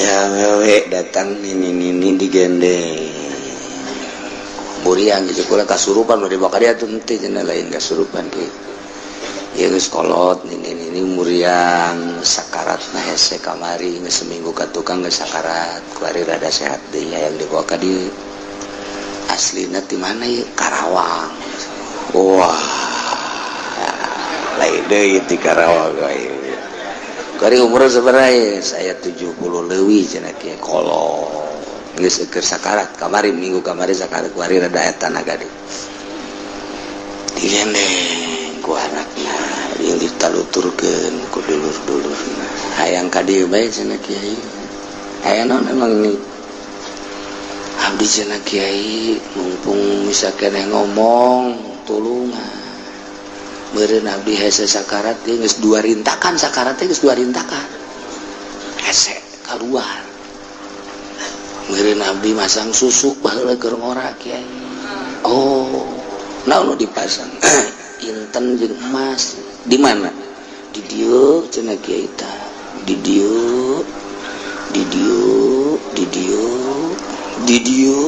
aya wewe datang nini digendeng buriang gitu kula kasurupan udah dibawa dia tuh nanti cenah lain kasurupan kieu ieu geus kolot nini muriang sakarat na hese kamari geus seminggu ka tukang geus sakarat kuari rada sehat deui hayang dibawa ka dieu aslina di mana ieu Karawang wah lain deui di Karawang kari umur sabaraha saya 70 leuwih cenah kieu kolot geus keur sakarat kamari minggu kamari sakarat kuari rada eta naga deui digendeng ku anakna yang ditaluturkeun ku dulur-dulurna hayang ka dieu bae cenah kiai aya naon emang ini abdi cenah kiai mumpung bisa keneh ngomong tulungan meureun abdi hese sakarat ge geus 2 rintakan sakarat teh geus 2 rintakan hese kaluar meureun abdi masang susuk baheula keur ngora kiai oh naon nu dipasang inten jeung emas di mana di dieu cenah kiai tah di dieu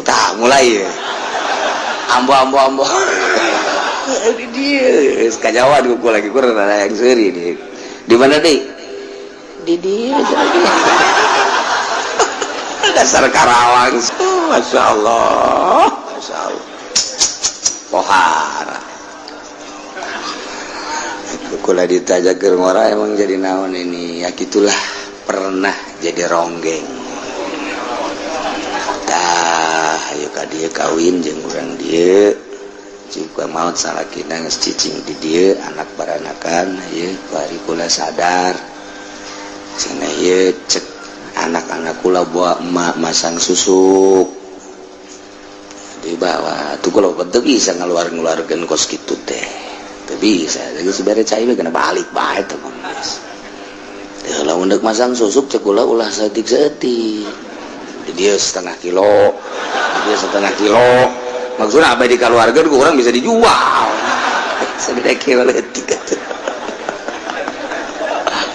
tah mulai ya ambo di dieu geus kajawan ku lagi kurang ada yang seuri di mana deui di dieu dasar Karawang masyaallah pohara kula ditanya keur ngora emang jadi naon ini ya gitulah pernah jadi ronggeng tah ayo ka dieu kawin jeung urang dieu juga maot salakina geus cicing di dieu anak baranakan ieu bari kula sadar cenah ieu cek anak-anak kula bawa emak masang susuk dibawa tuh kula teu bisa ngaluar-ngaluarkeun kos kitu teh teu bisa jadi sebenarnya cai kena balik bae teh guys teh lamun deuk masang susuk cek kula ulah saeutik-saeutik di dieu setengah kilo maksudna abadi kaluargeun ku urang bisa dijual sabeda kilo leutik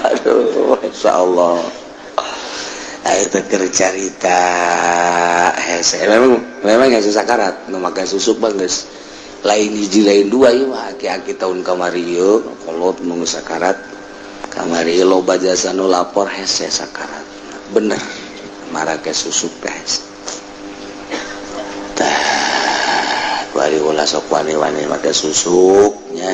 aduh insyaallah ayo teh keur carita hese memang hese sakarat nu make susuk mah geus lain hiji lain dua ieu mah aki-aki tahun kamari ieu kolot nu sakarat kamari loba jasa nu lapor hese sakarat bener marake susuk guys tah bari ulah sok wani-wani make susuk nya